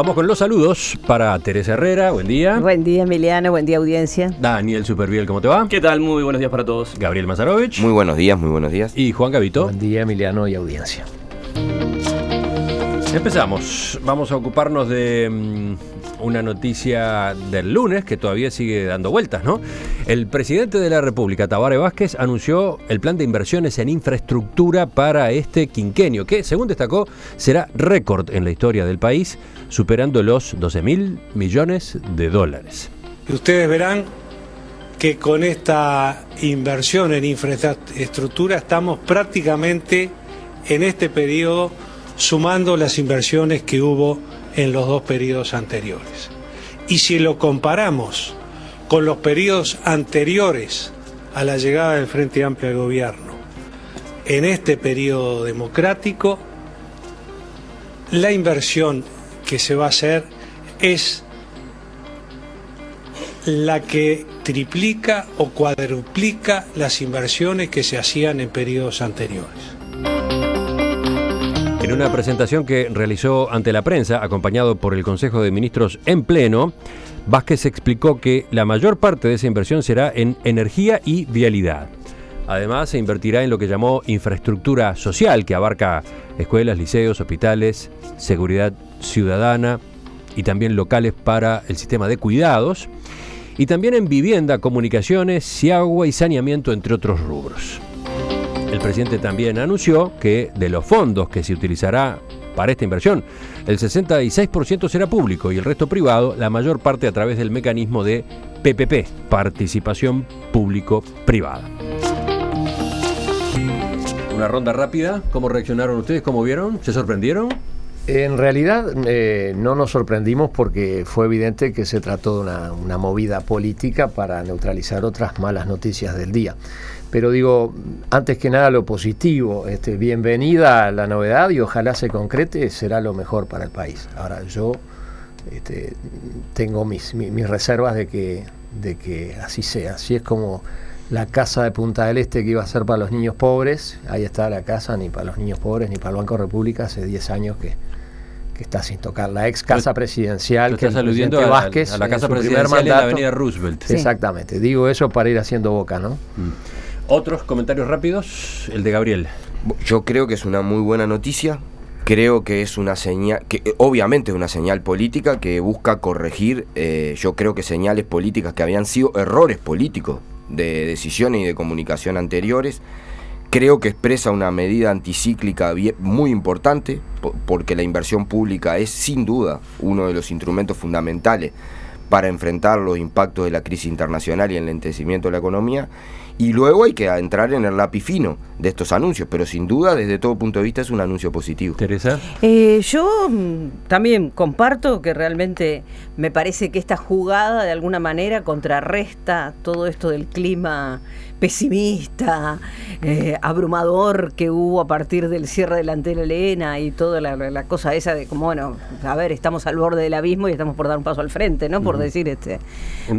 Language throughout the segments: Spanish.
Vamos con los saludos para Teresa Herrera, buen día. Buen día, Emiliano, buen día, audiencia. Daniel Superviel, ¿cómo te va? ¿Qué tal? Muy buenos días para todos. Gabriel Mazarovich. Muy buenos días, muy buenos días. Y Juan Gavito. Buen día, Emiliano y audiencia. Empezamos. Vamos a ocuparnos de una noticia del lunes que todavía sigue dando vueltas, ¿no? El presidente de la República, Tabaré Vázquez, anunció el plan de inversiones en infraestructura para este quinquenio, que, según destacó, será récord en la historia del país, superando los 12.000 millones de dólares. Y ustedes verán que con esta inversión en infraestructura estamos prácticamente en este periodo sumando las inversiones que hubo en los dos periodos anteriores. Y si lo comparamos con los periodos anteriores a la llegada del Frente Amplio al gobierno, en este periodo democrático, la inversión que se va a hacer es la que triplica o cuadruplica las inversiones que se hacían en periodos anteriores. En una presentación que realizó ante la prensa, acompañado por el Consejo de Ministros en pleno, Vázquez explicó que la mayor parte de esa inversión será en energía y vialidad. Además, se invertirá en lo que llamó infraestructura social, que abarca escuelas, liceos, hospitales, seguridad ciudadana y también locales para el sistema de cuidados, y también en vivienda, comunicaciones, agua y saneamiento, entre otros rubros. El presidente también anunció que de los fondos que se utilizará para esta inversión, el 66% será público y el resto privado, la mayor parte a través del mecanismo de PPP, participación público-privada. Una ronda rápida, ¿cómo reaccionaron ustedes? ¿Cómo vieron? ¿Se sorprendieron? En realidad no nos sorprendimos porque fue evidente que se trató de una movida política para neutralizar otras malas noticias del día. Pero digo, antes que nada lo positivo, bienvenida a la novedad y ojalá se concrete, será lo mejor para el país. Ahora yo tengo mis reservas de que así sea. Así es como la casa de Punta del Este que iba a ser para los niños pobres, ahí está la casa ni para los niños pobres ni para el Banco República, hace 10 años que está sin tocar. La ex casa presidencial que estás aludiendo Vázquez, a la casa en su presidencial primer mandato, en la avenida Roosevelt. Sí. Exactamente, digo eso para ir haciendo boca, ¿no? ¿Otros comentarios rápidos? El de Gabriel. Yo creo que es una muy buena noticia. Creo que es una señal, que obviamente es una señal política que busca corregir, yo creo que señales políticas que habían sido errores políticos de decisiones y de comunicación anteriores. Creo que expresa una medida anticíclica muy importante, porque la inversión pública es sin duda uno de los instrumentos fundamentales para enfrentar los impactos de la crisis internacional y el lentecimiento de la economía. Y luego hay que entrar en el lápiz fino de estos anuncios, pero sin duda, desde todo punto de vista, es un anuncio positivo. Teresa. Yo también comparto que realmente me parece que esta jugada de alguna manera contrarresta todo esto del clima pesimista, abrumador que hubo a partir del cierre de la Antena Elena y toda la cosa esa de como, bueno, a ver, estamos al borde del abismo y estamos por dar un paso al frente, ¿no? Por decir,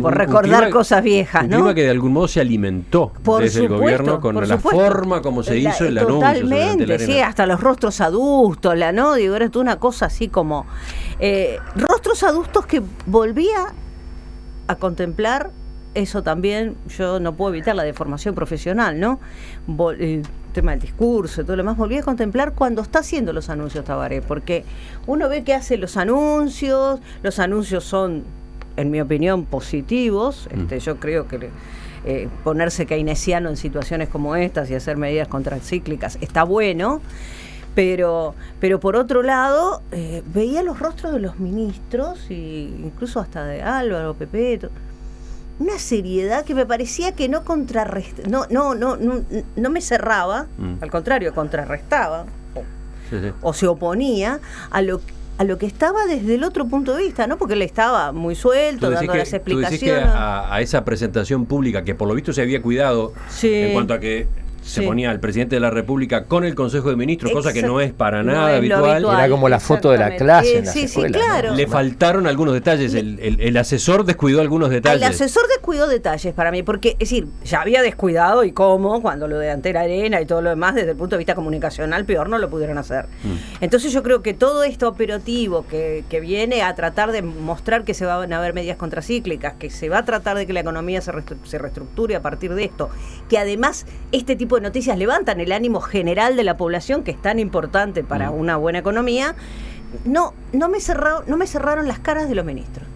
por recordar cosas viejas, ¿no? Un clima que de algún modo se alimentó desde el gobierno con la forma como se hizo el anuncio. Totalmente, sí, hasta los rostros adustos, ¿no? Digo, era toda una cosa así como rostros adustos que volvía a contemplar. Eso también, yo no puedo evitar la deformación profesional, ¿no? El tema del discurso y todo lo demás, volví a contemplar cuando está haciendo los anuncios Tabaré, porque uno ve que hace los anuncios son, en mi opinión, positivos. Yo creo que ponerse keynesiano en situaciones como estas y hacer medidas contracíclicas está bueno, pero por otro lado, veía los rostros de los ministros, e incluso hasta de Álvaro, Pepe, una seriedad que me parecía que no contrarrestaba, no me cerraba, al contrario, contrarrestaba o se oponía a lo que estaba desde el otro punto de vista, ¿no? Porque él estaba muy suelto, dando las explicaciones. Tú decís que a esa presentación pública, que por lo visto se había cuidado en cuanto a que se Sí. ponía al presidente de la República con el Consejo de Ministros, cosa que no es para No nada es lo habitual. habitual. Era como la foto de la Exactamente. clase en las Sí, escuelas, ¿no? claro. Le faltaron algunos detalles, el asesor descuidó algunos detalles. El asesor descuidó detalles para mí, porque, es decir, ya había descuidado y cómo, cuando lo de Antera Arena y todo lo demás, desde el punto de vista comunicacional, peor no lo pudieron hacer. Entonces yo creo que todo esto operativo que viene a tratar de mostrar que se van a haber medidas contracíclicas, que se va a tratar de que la economía se reestructure a partir de esto, que además este tipo de noticias levantan el ánimo general de la población, que es tan importante para una buena economía, no me cerraron las caras de los ministros.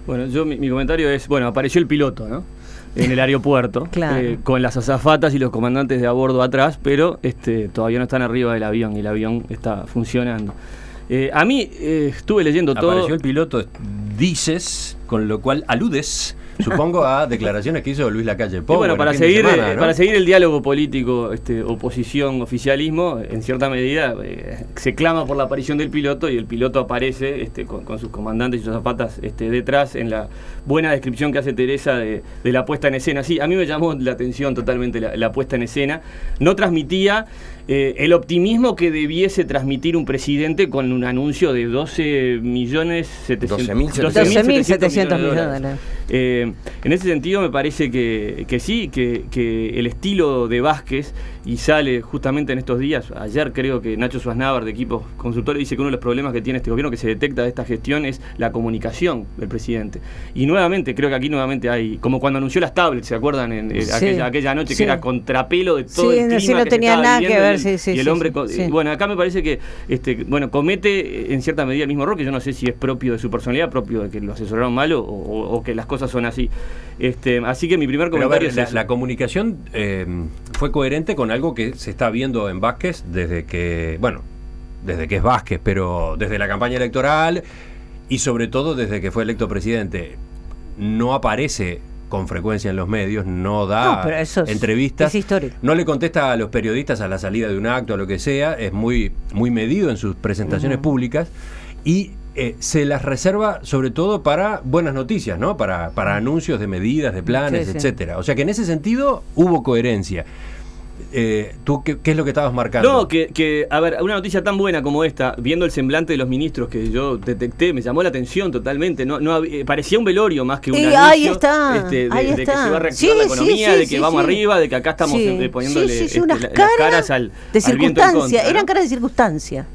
Bueno, yo mi comentario es, bueno, apareció el piloto, ¿no? En el aeropuerto, Claro. con las azafatas y los comandantes de a bordo atrás, pero todavía no están arriba del avión y el avión está funcionando. A mí estuve leyendo todo. Apareció el piloto, dices, con lo cual aludes, supongo, a declaraciones que hizo Luis Lacalle Pou. Y bueno, el para fin de seguir, semana, ¿no? para seguir el diálogo político, oposición, oficialismo, en cierta medida se clama por la aparición del piloto y el piloto aparece con sus comandantes y sus zapatas detrás, en la buena descripción que hace Teresa de la puesta en escena. Sí, a mí me llamó la atención totalmente la puesta en escena. No transmitía el optimismo que debiese transmitir un presidente con un anuncio de 12.700.000 millones de 12.700 dólares. En ese sentido me parece que sí, que el estilo de Vázquez, y sale justamente en estos días, ayer creo que Nacho Schwarzenegger de Equipos Consultores dice que uno de los problemas que tiene este gobierno, que se detecta de esta gestión, es la comunicación del presidente. Y nuevamente, creo que aquí nuevamente hay, como cuando anunció las tablets, ¿se acuerdan? Sí. aquella noche Sí. que era contrapelo de todo Sí, el clima sí, no que tenía se estaba nada que viviendo, ver, y sí, sí, y el sí, hombre, sí. bueno, acá me parece que comete en cierta medida el mismo error, que yo no sé si es propio de su personalidad, propio de que lo asesoraron mal o que las cosas son así. Así que mi primer Pero a comentario ver, es eso. la comunicación fue coherente con algo que se está viendo en Vázquez desde que es Vázquez, pero desde la campaña electoral y sobre todo desde que fue electo presidente. No aparece con frecuencia en los medios, no da Pero eso entrevistas, es histórico. no le contesta a los periodistas a la salida de un acto, a lo que sea, es muy, muy medido en sus presentaciones públicas y se las reserva sobre todo para buenas noticias, ¿no? Para anuncios de medidas, de planes, Sí, sí. etcétera. O sea que en ese sentido hubo coherencia. ¿Tú qué es lo que estabas marcando? No, a ver, una noticia tan buena como esta, viendo el semblante de los ministros que yo detecté, me llamó la atención totalmente. Parecía un velorio más que un anuncio. Ahí está, de ahí que se está. va a reactivar la Sí, economía, sí, de que sí, vamos sí. arriba, de que acá estamos poniéndole unas las caras al de al viento en circunstancia, contra, ¿no? eran caras de circunstancia.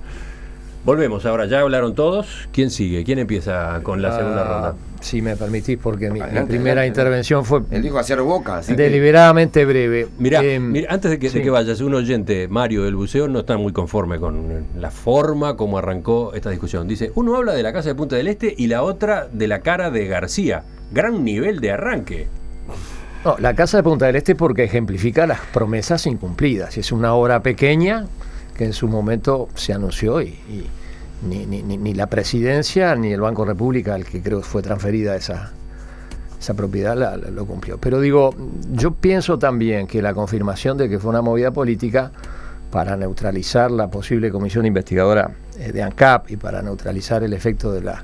Volvemos ahora, ya hablaron todos. ¿Quién sigue? ¿Quién empieza con la segunda ronda? Si me permitís, porque mi Adelante, primera adelante. intervención fue Él dijo hacer boca, así que- deliberadamente breve. Mirá, antes de sí. que vayas, un oyente, Mario del Buceo, no está muy conforme con la forma como arrancó esta discusión. Dice, uno habla de la casa de Punta del Este y la otra de la cara de García. Gran nivel de arranque. No, la Casa de Punta del Este porque ejemplifica las promesas incumplidas. Es una obra pequeña que en su momento se anunció y ni la presidencia ni el Banco República, al que creo que fue transferida esa propiedad, lo cumplió. Pero digo, yo pienso también que la confirmación de que fue una movida política para neutralizar la posible comisión investigadora de ANCAP y para neutralizar el efecto de la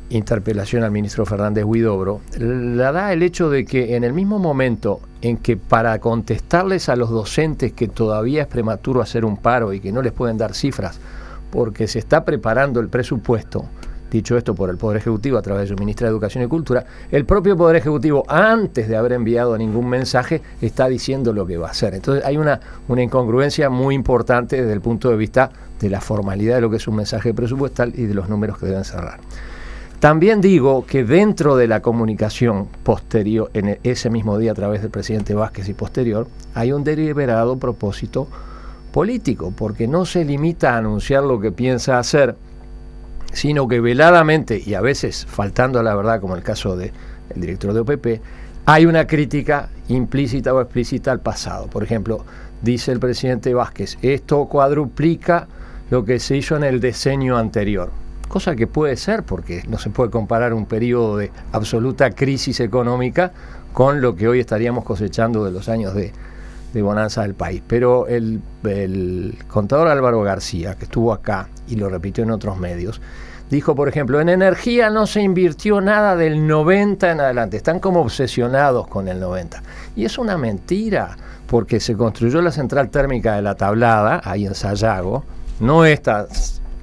interpelación al ministro Fernández Huidobro, la da el hecho de que en el mismo momento en que para contestarles a los docentes que todavía es prematuro hacer un paro y que no les pueden dar cifras porque se está preparando el presupuesto, dicho esto por el Poder Ejecutivo a través de su ministra de Educación y Cultura, el propio Poder Ejecutivo, antes de haber enviado ningún mensaje, está diciendo lo que va a hacer. Entonces hay una incongruencia muy importante desde el punto de vista de la formalidad de lo que es un mensaje presupuestal y de los números que deben cerrar. También digo que dentro de la comunicación posterior, en ese mismo día a través del presidente Vázquez y posterior, hay un deliberado propósito político, porque no se limita a anunciar lo que piensa hacer, sino que veladamente, y a veces faltando a la verdad, como el caso del director de OPP, hay una crítica implícita o explícita al pasado. Por ejemplo, dice el presidente Vázquez, esto cuadruplica lo que se hizo en el decenio anterior. Cosa que puede ser, porque no se puede comparar un periodo de absoluta crisis económica con lo que hoy estaríamos cosechando de los años de bonanza del país. Pero el contador Álvaro García, que estuvo acá y lo repitió en otros medios, dijo, por ejemplo, en energía no se invirtió nada del 90 en adelante. Están como obsesionados con el 90. Y es una mentira. porque se construyó la central térmica de La Tablada, ahí en Sayago, no esta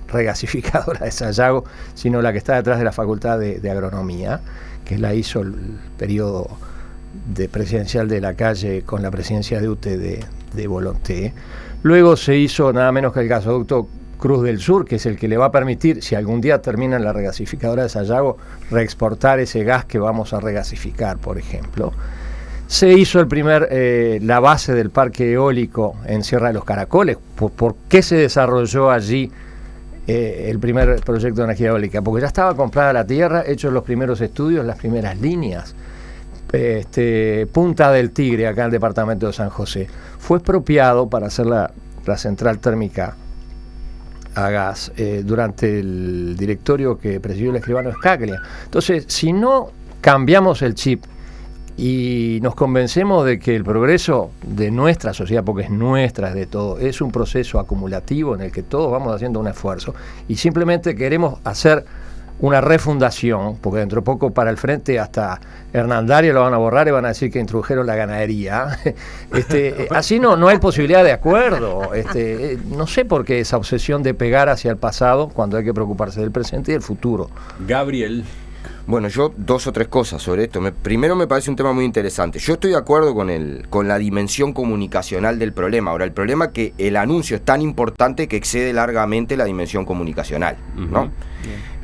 regasificadora de Sayago, sino la que está detrás de la Facultad de Agronomía, que la hizo el periodo presidencial de Lacalle con la presidencia de UTE de Volonté. Luego se hizo nada menos que el gasoducto Cruz del Sur, que es el que le va a permitir, si algún día termina la regasificadora de Sayago, reexportar ese gas que vamos a regasificar, por ejemplo. Se hizo la base del parque eólico en Sierra de los Caracoles. ¿Por qué se desarrolló allí el primer proyecto de energía eólica? Porque ya estaba comprada la tierra, hechos los primeros estudios, las primeras líneas. Punta del Tigre, acá en el departamento de San José, fue expropiado para hacer la central térmica a gas durante el directorio que presidió el escribano Escaglia. Entonces, si no cambiamos el chip y nos convencemos de que el progreso de nuestra sociedad, porque es nuestra, es de todo, es un proceso acumulativo en el que todos vamos haciendo un esfuerzo y simplemente queremos hacer una refundación, porque dentro de poco para el frente hasta Hernandario lo van a borrar y van a decir que introdujeron la ganadería. Así no hay posibilidad de acuerdo. No sé por qué esa obsesión de pegar hacia el pasado cuando hay que preocuparse del presente y del futuro. Gabriel. Bueno, yo 2 o 3 cosas sobre esto. Primero, me parece un tema muy interesante. Yo estoy de acuerdo con la dimensión comunicacional del problema. Ahora, el problema es que el anuncio es tan importante que excede largamente la dimensión comunicacional, ¿no?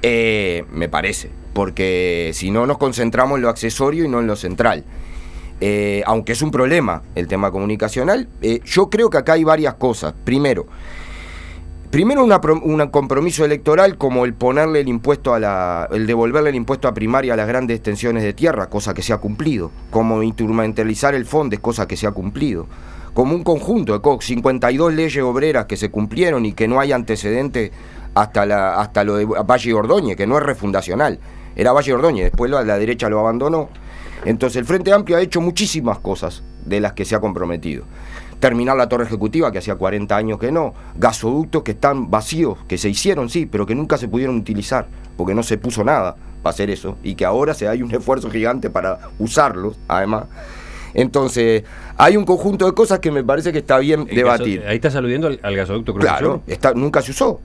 Me parece, porque si no nos concentramos en lo accesorio y no en lo central. Aunque es un problema el tema comunicacional, yo creo que acá hay varias cosas. Primero, un compromiso electoral como el ponerle el devolverle el impuesto a primaria a las grandes extensiones de tierra, cosa que se ha cumplido, como instrumentalizar el FONDES, cosa que se ha cumplido, como un conjunto de 52 leyes obreras que se cumplieron y que no hay antecedente hasta lo de Valle Ordóñez, que no es refundacional, era Valle Ordóñez, después la derecha lo abandonó. Entonces el Frente Amplio ha hecho muchísimas cosas de las que se ha comprometido. Terminar la torre ejecutiva, que hacía 40 años que no, gasoductos que están vacíos, que se hicieron, sí, pero que nunca se pudieron utilizar, porque no se puso nada para hacer eso, y que ahora hay un esfuerzo gigante para usarlos, además. Entonces, hay un conjunto de cosas que me parece que está bien debatir. Ahí estás aludiendo al gasoducto Cruz Claro, del Sur. Nunca se usó.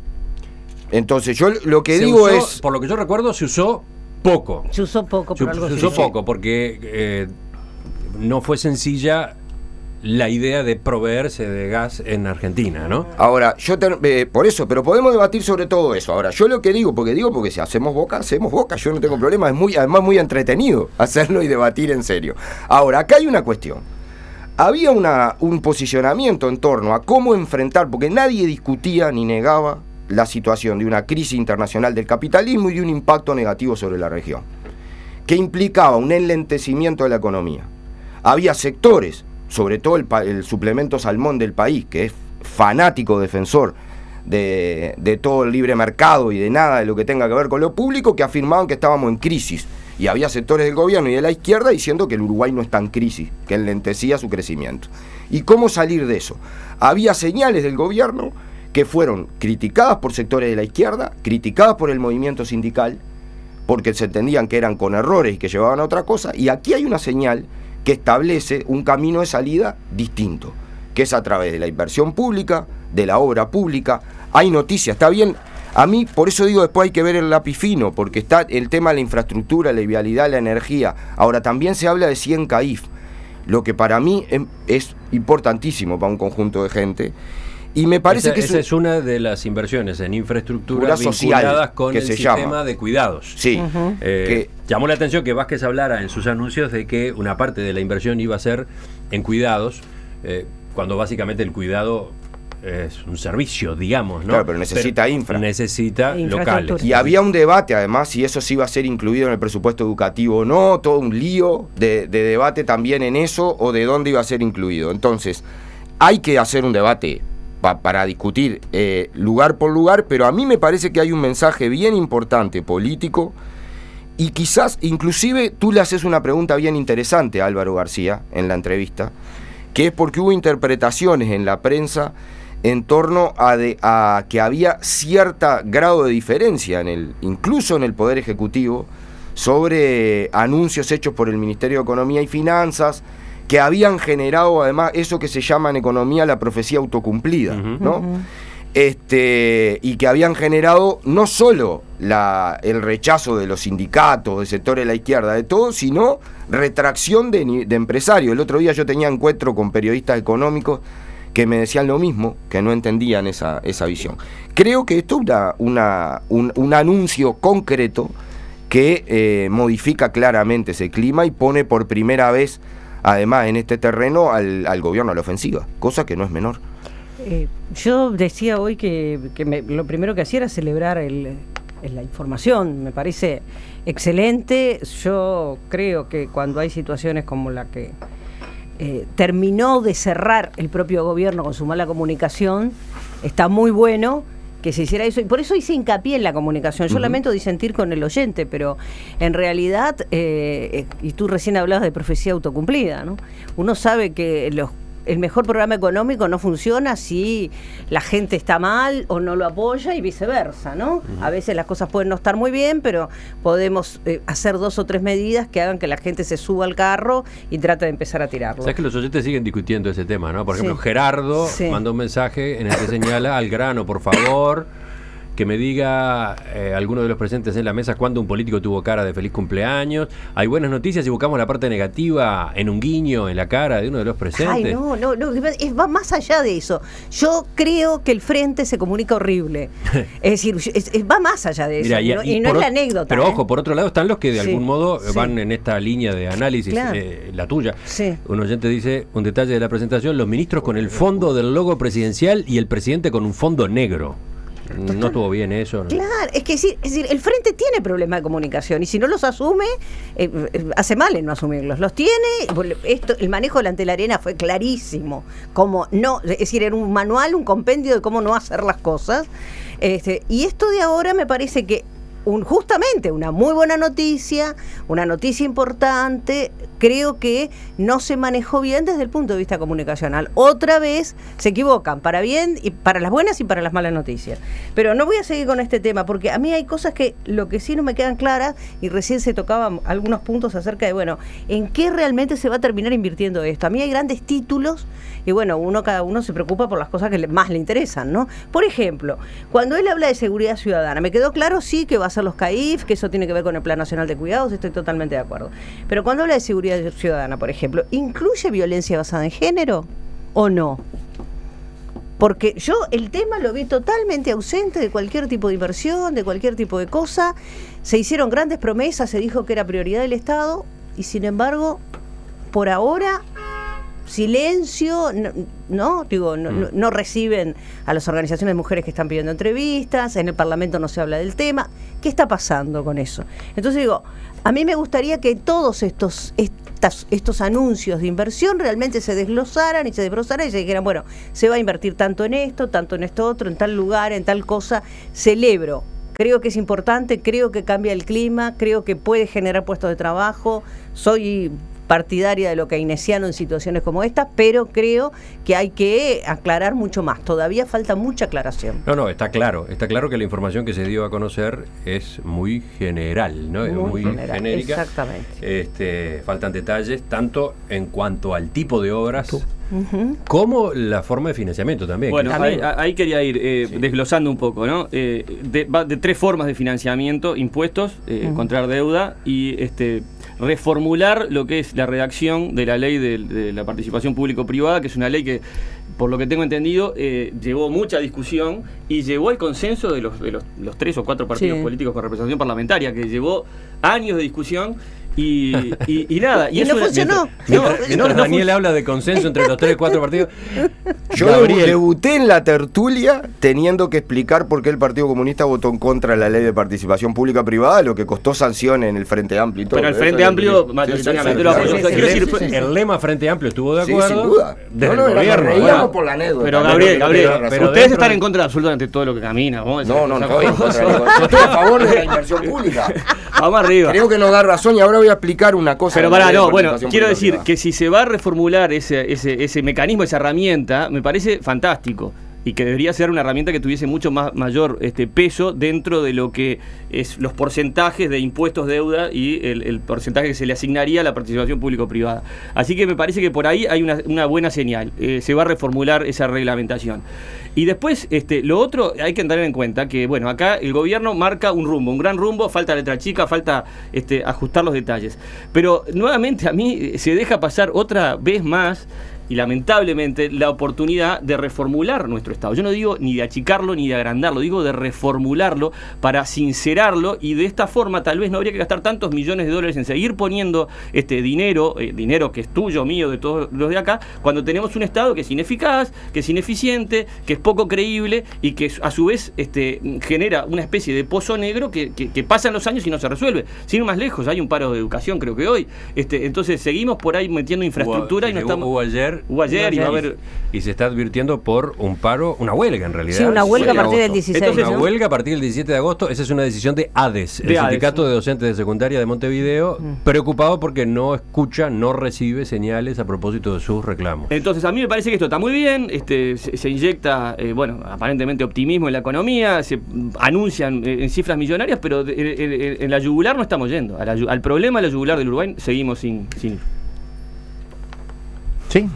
Entonces, yo lo que digo es... Por lo que yo recuerdo, se usó poco. Se usó poco, por algo Se usó poco, porque no fue sencilla la idea de proveerse de gas en Argentina, ¿no? Ahora, por eso, pero podemos debatir sobre todo eso. Ahora, yo lo que digo porque si hacemos boca, yo no tengo problema, además muy entretenido hacerlo y debatir en serio. Ahora, acá hay una cuestión. Había un posicionamiento en torno a cómo enfrentar, porque nadie discutía ni negaba la situación de una crisis internacional del capitalismo y de un impacto negativo sobre la región, que implicaba un enlentecimiento de la economía. Había sectores, sobre todo el suplemento Salmón del país, que es fanático defensor de todo el libre mercado y de nada de lo que tenga que ver con lo público, que afirmaban que estábamos en crisis. Y había sectores del gobierno y de la izquierda diciendo que el Uruguay no está en crisis, que enlentecía su crecimiento. ¿Y cómo salir de eso? Había señales del gobierno que fueron criticadas por sectores de la izquierda, criticadas por el movimiento sindical, porque se entendían que eran con errores y que llevaban a otra cosa, y aquí hay una señal que establece un camino de salida distinto, que es a través de la inversión pública, de la obra pública. Hay noticias, está bien, a mí por eso digo después hay que ver el lápiz fino, porque está el tema de la infraestructura, la vialidad, la energía. Ahora también se habla de 100 CAIF, lo que para mí es importantísimo para un conjunto de gente. Y me parece esa es una de las inversiones en infraestructura social vinculadas con que el se sistema llama de cuidados. Sí. Llamó la atención que Vázquez hablara en sus anuncios de que una parte de la inversión iba a ser en cuidados, cuando básicamente el cuidado es un servicio, digamos, ¿no? Claro, pero necesita infra. Necesita locales. Y había un debate, además, si eso sí iba a ser incluido en el presupuesto educativo o no, todo un lío de debate también en eso, o de dónde iba a ser incluido. Entonces, hay que hacer un debate para discutir lugar por lugar, pero a mí me parece que hay un mensaje bien importante político, y quizás inclusive tú le haces una pregunta bien interesante a Álvaro García en la entrevista, que es porque hubo interpretaciones en la prensa en torno a que había cierto grado de diferencia incluso en el Poder Ejecutivo sobre anuncios hechos por el Ministerio de Economía y Finanzas que habían generado además eso que se llama en economía la profecía autocumplida, ¿no? Y que habían generado no solo el rechazo de los sindicatos, de sectores de la izquierda, de todo, sino retracción de empresarios. El otro día yo tenía encuentro con periodistas económicos que me decían lo mismo, que no entendían esa visión. Creo que esto es un anuncio concreto que modifica claramente ese clima y pone por primera vez, además, en este terreno al gobierno a la ofensiva, cosa que no es menor. Yo decía hoy que lo primero que hacía era celebrar la información, me parece excelente. Yo creo que cuando hay situaciones como la que terminó de cerrar el propio gobierno con su mala comunicación, está muy bueno que se hiciera eso, y por eso hice hincapié en la comunicación. Yo lamento disentir con el oyente, pero en realidad, y tú recién hablabas de profecía autocumplida, ¿no? Uno sabe que el mejor programa económico no funciona si la gente está mal o no lo apoya, y viceversa, ¿no? A veces las cosas pueden no estar muy bien, pero podemos hacer 2 o 3 medidas que hagan que la gente se suba al carro y trate de empezar a tirarlo. Sabes que los oyentes siguen discutiendo ese tema, ¿no? Por ejemplo, Gerardo mandó un mensaje en el que señala: al grano, por favor, que me diga alguno de los presentes en la mesa cuándo un político tuvo cara de feliz cumpleaños. Hay buenas noticias y buscamos la parte negativa en un guiño en la cara de uno de los presentes. Ay, no, va más allá de eso. Yo creo que el frente se comunica horrible. Es decir, va más allá de eso. Mira, y no es la anécdota. Pero ojo, por otro lado están los que de algún modo van en esta línea de análisis, claro. La tuya. Sí. Un oyente dice, un detalle de la presentación: los ministros con el fondo del logo presidencial y el presidente con un fondo negro. No estuvo bien eso, ¿no? Claro, es decir, el frente tiene problemas de comunicación, y si no los asume, hace mal en no asumirlos. Los tiene. El manejo delante de la arena fue clarísimo. Es decir, era un manual, un compendio de cómo no hacer las cosas. Y esto de ahora me parece que justamente una muy buena noticia, una noticia importante. Creo que no se manejó bien desde el punto de vista comunicacional. Otra vez se equivocan, para bien, y para las buenas y para las malas noticias. Pero no voy a seguir con este tema, porque a mí hay cosas que lo que sí no me quedan claras, y recién se tocaban algunos puntos acerca de, ¿en qué realmente se va a terminar invirtiendo esto? A mí hay grandes títulos, y cada uno se preocupa por las cosas que más le interesan, ¿no? Por ejemplo, cuando él habla de seguridad ciudadana, me quedó claro, sí, que va a ser los CAIF, que eso tiene que ver con el Plan Nacional de Cuidados, estoy totalmente de acuerdo. Pero cuando habla de seguridad ciudadana, por ejemplo, ¿incluye violencia basada en género o no? Porque yo el tema lo vi totalmente ausente de cualquier tipo de inversión, de cualquier tipo de cosa. Se hicieron grandes promesas, se dijo que era prioridad del Estado, y sin embargo, por ahora, silencio, no reciben a las organizaciones de mujeres que están pidiendo entrevistas, en el Parlamento no se habla del tema. ¿Qué está pasando con eso? Entonces a mí me gustaría que todos estos anuncios de inversión realmente se desglosaran y se desbrozaran y se dijeran, se va a invertir tanto en esto otro, en tal lugar, en tal cosa. Celebro. Creo que es importante, creo que cambia el clima, creo que puede generar puestos de trabajo. Soy partidaria de lo keynesiano en situaciones como esta, pero creo que hay que aclarar mucho más. Todavía falta mucha aclaración. No, está claro que la información que se dio a conocer es muy general, ¿no? Muy general, genérica. Exactamente. Faltan detalles, tanto en cuanto al tipo de obras como la forma de financiamiento también. Bueno, ahí quería ir desglosando un poco, ¿no? De 3 formas de financiamiento: impuestos, contraer deuda y reformular lo que es la redacción de la ley de la participación público-privada, que es una ley que, por lo que tengo entendido, llevó mucha discusión y llevó al consenso de los 3 o 4 partidos políticos con representación parlamentaria, que llevó años de discusión y nada. Y no funcionó. Mientras Daniel habla de consenso entre los 3 o 4 partidos. Yo debuté en la tertulia teniendo que explicar por qué el Partido Comunista votó en contra de la ley de participación pública-privada, lo que costó sanción en el Frente Amplio y todo. Pero el Frente Amplio mayoritariamente lo apoyó. El lema Frente Amplio estuvo de acuerdo. Sí, sin duda. Desde el gobierno. Reíamos por la anécdota. Pero Gabriel, ustedes están en contra de absolutamente todo lo que camina. No estoy en contra. Yo estoy a favor de la inversión pública. Vamos arriba. Creo que nos da razón, y ahora voy a explicar una cosa. Pero quiero decir que si se va a reformular ese mecanismo, esa herramienta, me parece fantástico. y que debería ser una herramienta que tuviese mucho mayor peso dentro de lo que es los porcentajes de impuestos deuda y el porcentaje que se le asignaría a la participación público-privada. Así que me parece que por ahí hay una buena señal. Se va a reformular esa reglamentación. Y después, lo otro, hay que tener en cuenta que, bueno, acá el gobierno marca un gran rumbo, falta letra chica, falta ajustar los detalles. Pero nuevamente a mí se deja pasar otra vez más, y lamentablemente, la oportunidad de reformular nuestro Estado. Yo no digo ni de achicarlo ni de agrandarlo, digo de reformularlo para sincerarlo, y de esta forma tal vez no habría que gastar tantos millones de dólares en seguir poniendo dinero que es tuyo, mío, de todos los de acá, cuando tenemos un Estado que es ineficaz, que es ineficiente, que es poco creíble y que a su vez genera una especie de pozo negro que pasan los años y no se resuelve. Sin ir más lejos, hay un paro de educación, creo que hoy. Entonces seguimos por ahí metiendo infraestructura y no estamos... Hubo ayer y va a haber... Y se está advirtiendo por un paro, una huelga en realidad. Sí, una huelga a partir del 16. Entonces, una huelga a partir del 17 de agosto, esa es una decisión de ADES, el Sindicato de Docentes de Secundaria de Montevideo, preocupado porque no escucha, no recibe señales a propósito de sus reclamos. Entonces, a mí me parece que esto está muy bien, se inyecta, aparentemente optimismo en la economía, se anuncian en cifras millonarias, pero en la yugular no estamos yendo. Al problema de la yugular del Uruguay seguimos sin ir.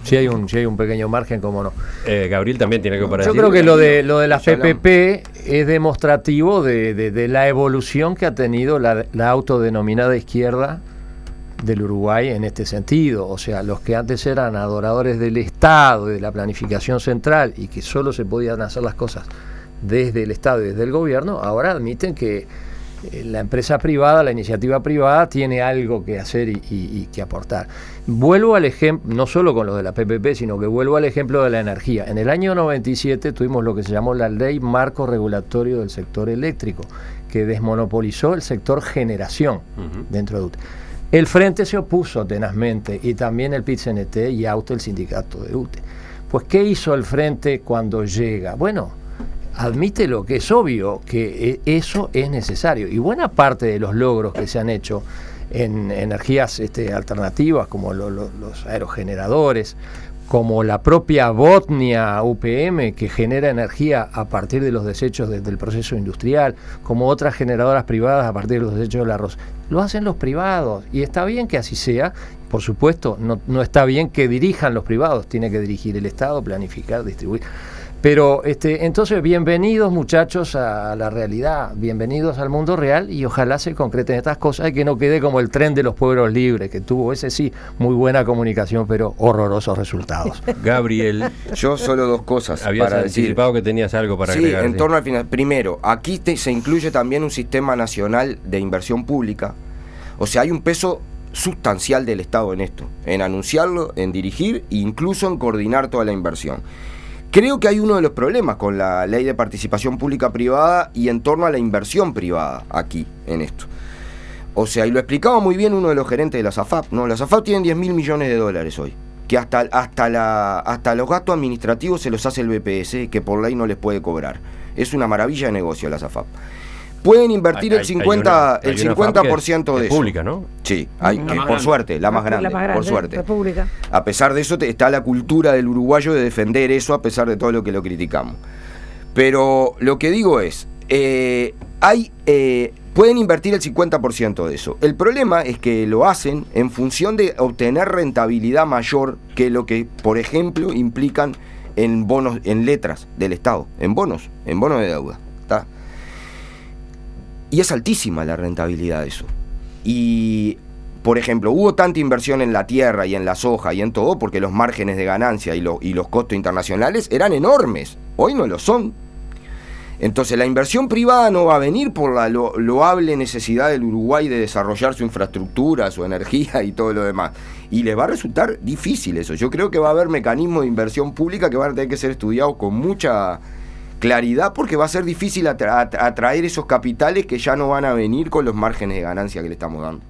Sí hay un pequeño margen, cómo no. Gabriel también tiene que parar. Yo creo que lo de las PPP es demostrativo de la evolución que ha tenido la autodenominada izquierda del Uruguay en este sentido. O sea, los que antes eran adoradores del Estado, de la planificación central, y que solo se podían hacer las cosas desde el Estado y desde el gobierno, ahora admiten que la empresa privada, la iniciativa privada tiene algo que hacer y que aportar. Vuelvo al ejemplo, no solo con lo de la PPP, sino que vuelvo al ejemplo de la energía. En el año 97 tuvimos lo que se llamó la Ley Marco Regulatorio del Sector Eléctrico, que desmonopolizó el sector generación dentro de UTE. El Frente se opuso tenazmente, y también el PIT-CNT y AUTE, el sindicato de UTE. Pues, ¿qué hizo el Frente cuando llega? Bueno, admite lo que es obvio, que eso es necesario. Y buena parte de los logros que se han hecho en energías alternativas, como los aerogeneradores, como la propia Botnia UPM, que genera energía a partir de los desechos del proceso industrial, como otras generadoras privadas a partir de los desechos del arroz, lo hacen los privados, y está bien que así sea. Por supuesto, no está bien que dirijan los privados, tiene que dirigir el Estado, planificar, distribuir. Pero entonces, bienvenidos muchachos a la realidad, bienvenidos al mundo real, y ojalá se concreten estas cosas y que no quede como el tren de los pueblos libres, que tuvo, ese sí, muy buena comunicación, pero horrorosos resultados. Gabriel, yo solo dos cosas habías para anticipado decir. Que tenías algo para sí, agregar. En torno al final. Primero, aquí se incluye también un sistema nacional de inversión pública. O sea, hay un peso sustancial del Estado en esto, en anunciarlo, en dirigir e incluso en coordinar toda la inversión. Creo que hay uno de los problemas con la ley de participación pública-privada y en torno a la inversión privada aquí, en esto. O sea, y lo explicaba muy bien uno de los gerentes de la SAFAP, ¿no? La SAFAP tiene 10.000 millones de dólares hoy, que hasta los gastos administrativos se los hace el BPS, que por ley no les puede cobrar. Es una maravilla de negocio la SAFAP. Pueden invertir el 50% de eso. Pública, ¿no? Sí, por suerte, la más grande, por suerte. República. A pesar de eso está la cultura del uruguayo de defender eso, a pesar de todo lo que lo criticamos. Pero lo que digo es, pueden invertir el 50% de eso. El problema es que lo hacen en función de obtener rentabilidad mayor que lo que, por ejemplo, implican en bonos, en letras del Estado, en bonos de deuda, ¿está? Y es altísima la rentabilidad de eso. Y, por ejemplo, hubo tanta inversión en la tierra y en la soja y en todo porque los márgenes de ganancia y los costos internacionales eran enormes. Hoy no lo son. Entonces la inversión privada no va a venir por la loable necesidad del Uruguay de desarrollar su infraestructura, su energía y todo lo demás. Y le va a resultar difícil eso. Yo creo que va a haber mecanismos de inversión pública que van a tener que ser estudiados con mucha claridad, porque va a ser difícil atraer esos capitales que ya no van a venir con los márgenes de ganancia que le estamos dando.